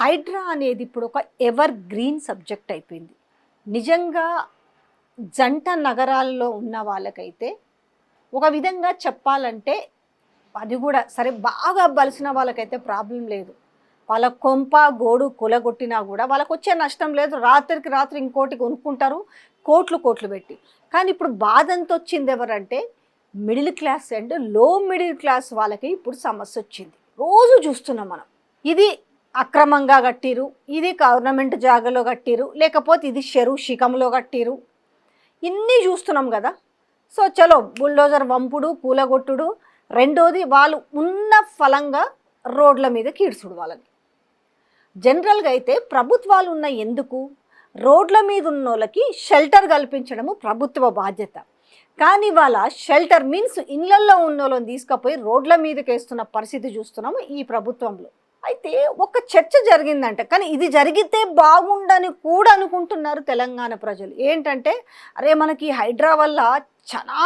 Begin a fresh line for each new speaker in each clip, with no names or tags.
హైడ్రా అనేది ఇప్పుడు ఒక ఎవర్ గ్రీన్ సబ్జెక్ట్ అయిపోయింది. నిజంగా జంట నగరాల్లో ఉన్న వాళ్ళకైతే ఒక విధంగా చెప్పాలంటే అది కూడా సరే బాగా బలిసిన వాళ్ళకైతే ప్రాబ్లం లేదు. వాళ్ళ కొంప గోడు కూలగొట్టినా కూడా వాళ్ళకు వచ్చే నష్టం లేదు. రాత్రికి రాత్రి ఇంకోటి కొనుక్కుంటారు కోట్లు కోట్లు పెట్టి. కానీ ఇప్పుడు బాధ ఎంత వచ్చింది ఎవరంటే మిడిల్ క్లాస్ అండ్ లో మిడిల్ క్లాస్ వాళ్ళకి ఇప్పుడు సమస్య వచ్చింది. రోజు చూస్తున్నాం మనం. ఇది అక్రమంగా కట్టిరు, ఇది గవర్నమెంట్ జాగాలో కట్టిరు, లేకపోతే ఇది చెరువు శిఖంలో కట్టిరు, ఇన్ని చూస్తున్నాం కదా. సో చలో బుల్డోజర్ వంపుడు కూలగొట్టుడు, రెండోది వాళ్ళు ఉన్న ఫలంగా రోడ్ల మీద కీడ్చుడు. వాళ్ళని జనరల్గా అయితే ప్రభుత్వాలు ఉన్న ఎందుకు రోడ్ల మీద ఉన్న వాళ్ళకి షెల్టర్ కల్పించడము ప్రభుత్వ బాధ్యత. కానీ వాళ్ళ షెల్టర్ మీన్స్ ఇళ్లల్లో ఉన్న వాళ్ళని తీసుకుపోయి రోడ్ల మీదకి వేస్తున్న పరిస్థితి చూస్తున్నాము ఈ ప్రభుత్వంలో. అయితే ఒక చర్చ జరిగిందంట, కానీ ఇది జరిగితే బాగుండని కూడా అనుకుంటున్నారు తెలంగాణ ప్రజలు. ఏంటంటే అరే మనకి హైడ్రా వల్ల చాలా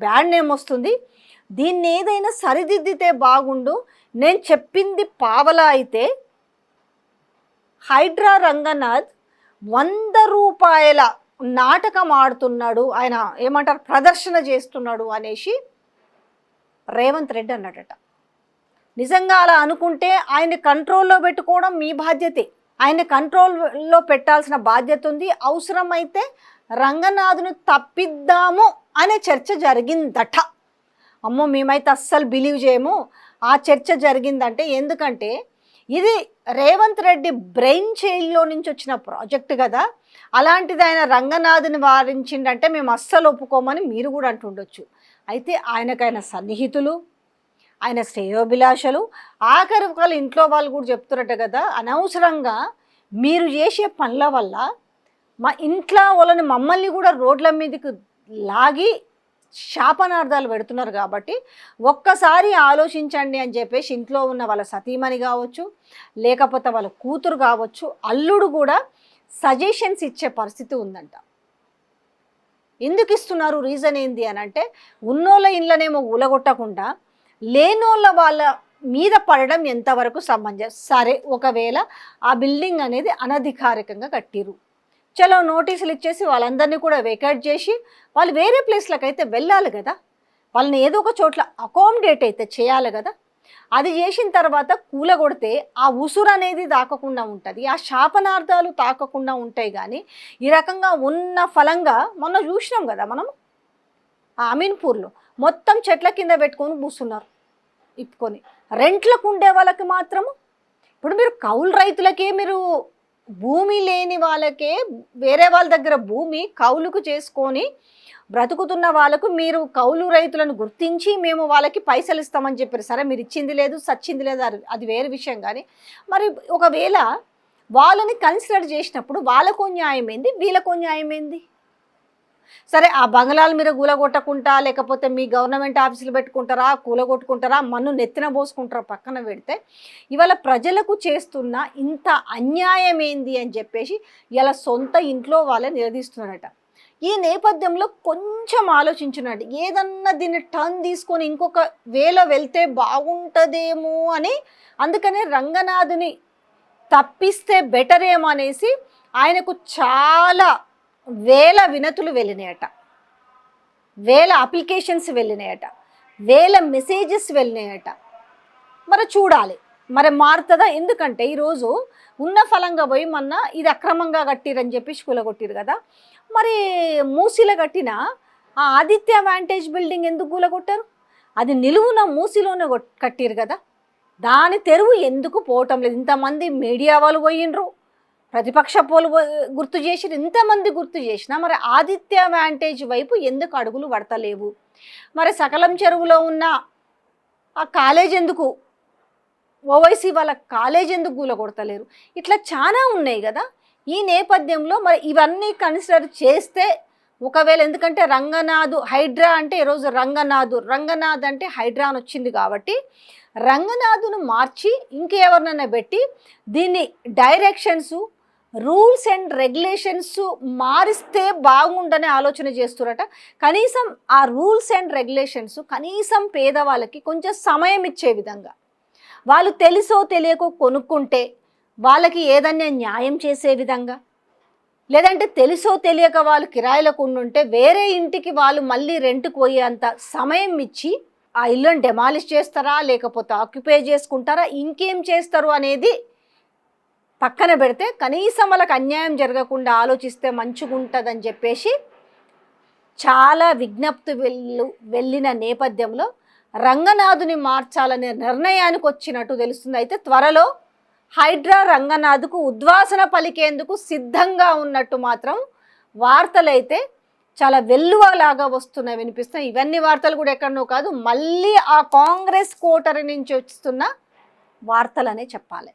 బ్యాడ్ నేమ్ వస్తుంది, దీన్ని ఏదైనా సరిదిద్దితే బాగుండు. నేను చెప్పింది పావలా అయితే హైడ్రా రంగనాథ్ 100 రూపాయల నాటకం ఆడుతున్నాడు, ఆయన ఏమంటారు ప్రదర్శన చేస్తున్నాడు అనేసి రేవంత్ రెడ్డి అన్నాడట. నిజంగా అలా అనుకుంటే ఆయన కంట్రోల్లో పెట్టుకోవడం మీ బాధ్యతే. ఆయన కంట్రోల్లో పెట్టాల్సిన బాధ్యత ఉంది. అవసరమైతే రంగనాథ్ను తప్పిద్దాము అనే చర్చ జరిగిందట. అమ్మో మేమైతే అస్సలు బిలీవ్ చేయము ఆ చర్చ జరిగిందంటే. ఎందుకంటే ఇది రేవంత్ రెడ్డి బ్రెయిన్ చైల్డ్లో నుంచి వచ్చిన ప్రాజెక్ట్ కదా. అలాంటిది ఆయన రంగనాథ్ని వారించిండంటే మేము అస్సలు ఒప్పుకోమని మీరు కూడా అంటుండొచ్చు. అయితే ఆయనకైనా సన్నిహితులు, ఆయన శ్రేయోభిలాషలు, ఆఖరి వాళ్ళ ఇంట్లో వాళ్ళు కూడా చెప్తున్నట్ట కదా, అనవసరంగా మీరు చేసే పనుల వల్ల మా ఇంట్లో వాళ్ళని మమ్మల్ని కూడా రోడ్ల మీదకి లాగి శాపనార్థాలు పెడుతున్నారు. కాబట్టి ఒక్కసారి ఆలోచించండి అని చెప్పేసి ఇంట్లో ఉన్న వాళ్ళ సతీమణి కావచ్చు, లేకపోతే వాళ్ళ కూతురు కావచ్చు, అల్లుడు కూడా సజెషన్స్ ఇచ్చే పరిస్థితి ఉందంట. ఎందుకు ఇస్తున్నారు, రీజన్ ఏంది అని అంటే ఉన్నోళ్ళ ఇళ్ళనేమో ఊలగొట్టకుండా లేనోళ్ళ వాళ్ళ మీద పడడం ఎంతవరకు సమంజసం. సరే ఒకవేళ ఆ బిల్డింగ్ అనేది అనధికారికంగా కట్టిరు, చలో నోటీసులు ఇచ్చేసి వాళ్ళందరినీ కూడా వేకేట్ చేసి వాళ్ళు వేరే ప్లేస్లకు అయితే వెళ్ళాలి కదా. వాళ్ళని ఏదో ఒక చోట్ల అకామిడేట్ అయితే చేయాలి కదా. అది చేసిన తర్వాత కూలగొడితే ఆ ఉసురు అనేది తాకకుండా ఉంటుంది, ఆ శాపనార్థాలు తాకకుండా ఉంటాయి. కానీ ఈ రకంగా ఉన్న ఫలంగా మొన్న చూసినాం కదా మనం అమీన్పూర్లో మొత్తం చెట్ల కింద పెట్టుకొని కూర్చున్నారు ఇప్పుకొని. రెంట్లకు ఉండే వాళ్ళకి మాత్రము ఇప్పుడు మీరు కౌలు రైతులకే, మీరు భూమి లేని వాళ్ళకే వేరే వాళ్ళ దగ్గర భూమి కౌలుకు చేసుకొని బ్రతుకుతున్న వాళ్ళకు మీరు కౌలు రైతులను గుర్తించి మేము వాళ్ళకి పైసలు ఇస్తామని చెప్పారు. సరే మీరు ఇచ్చింది లేదు సచ్చింది లేదు అది వేరే విషయం. కానీ మరి ఒకవేళ వాళ్ళని కన్సిడర్ చేసినప్పుడు వాళ్ళకు న్యాయం ఏంది, వీళ్ళకు న్యాయం ఏంది? సరే ఆ బంగ్లాల మీద కూలగొట్టకుండా లేకపోతే మీ గవర్నమెంట్ ఆఫీసులు పెట్టుకుంటారా, కూలగొట్టుకుంటారా, మన్ను నెత్తిన పోసుకుంటారా పక్కన పెడితే ఇవాళ ప్రజలకు చేస్తున్న ఇంత అన్యాయం ఏంది అని చెప్పేసి ఇలా సొంత ఇంట్లో వాళ్ళే నిలదీస్తున్నారట. ఈ నేపథ్యంలో కొంచెం ఆలోచించినట్టు ఏదన్నా దీన్ని టర్న్ తీసుకొని ఇంకొక వేలో వెళ్తే బాగుంటుందేమో అని, అందుకనే రంగనాథుని తప్పిస్తే బెటర్ ఏమో అనేసి ఆయనకు చాలా వేల వినతులు వెళ్ళినాయట, వేల అప్లికేషన్స్ వెళ్ళినాయట, వేల మెసేజెస్ వెళ్ళినాయట. మరి చూడాలి మరి మారుతుందా. ఎందుకంటే ఈరోజు ఉన్న ఫలంగా పోయి మొన్న ఇది అక్రమంగా కట్టిరని చెప్పి కూలగొట్టిరు కదా. మరి మూసీలో కట్టిన ఆ ఆదిత్య వాంటేజ్ బిల్డింగ్ ఎందుకు కూలగొట్టారు? అది నిలువున మూసీలోనే కట్టిరు కదా. దాని తెరువు ఎందుకు పోవటం లేదు? ఇంతమంది మీడియా వాళ్ళు పోయిండ్రు, ప్రతిపక్ష పోలు గుర్తు చేసి, ఇంతమంది గుర్తు చేసినా మరి ఆదిత్య వాంటేజ్ వైపు ఎందుకు అడుగులు పడతలేవు? మరి సకలం చెరువులో ఉన్న ఆ కాలేజ్ ఎందుకు, ఓవైసీ వాళ్ళ కాలేజ్ ఎందుకు కూలగొడతలేరు? ఇట్లా చాలా ఉన్నాయి కదా. ఈ నేపథ్యంలో మరి ఇవన్నీ కన్సిడర్ చేస్తే ఒకవేళ, ఎందుకంటే రంగనాథ్ హైడ్రా అంటే ఈరోజు రంగనాథ్ అంటే హైడ్రా అని వచ్చింది కాబట్టి రంగనాథ్ను మార్చి ఇంకెవరినైనా పెట్టి దీన్ని డైరెక్షన్స్, రూల్స్ అండ్ రెగ్యులేషన్స్ మారిస్తే బాగుండనే ఆలోచన చేస్తున్నట. కనీసం ఆ రూల్స్ అండ్ రెగ్యులేషన్స్ కనీసం పేదవాళ్ళకి కొంచెం సమయం ఇచ్చే విధంగా, వాళ్ళు తెలుసో తెలియకో కొనుక్కుంటే వాళ్ళకి ఏదన్నా న్యాయం చేసే విధంగా, లేదంటే తెలుసో తెలియక వాళ్ళు కిరాయిలకు ఉండుంటే వేరే ఇంటికి వాళ్ళు మళ్ళీ రెంట్కి పోయేంత సమయం ఇచ్చి ఆ ఇల్లుని డెమాలిష్ చేస్తారా, లేకపోతే ఆక్యుపై చేసుకుంటారా, ఇంకేం చేస్తారు అనేది పక్కన పెడితే కనీసం వాళ్ళకి అన్యాయం జరగకుండా ఆలోచిస్తే మంచిగుంటుందని చెప్పేసి చాలా విజ్ఞప్తి వెళ్ళిన నేపథ్యంలో రంగనాథుని మార్చాలనే నిర్ణయానికి వచ్చినట్టు తెలుస్తుంది. అయితే త్వరలో హైడ్రా రంగనాథ్కు ఉద్వాసన పలికేందుకు సిద్ధంగా ఉన్నట్టు మాత్రం వార్తలైతే చాలా వెల్లువలాగా వస్తున్నాయి, వినిపిస్తున్నాయి. ఇవన్నీ వార్తలు కూడా ఎక్కడనో కాదు, మళ్ళీ ఆ కాంగ్రెస్ కోటరీ నుంచి వస్తున్న వార్తలనే చెప్పాలి.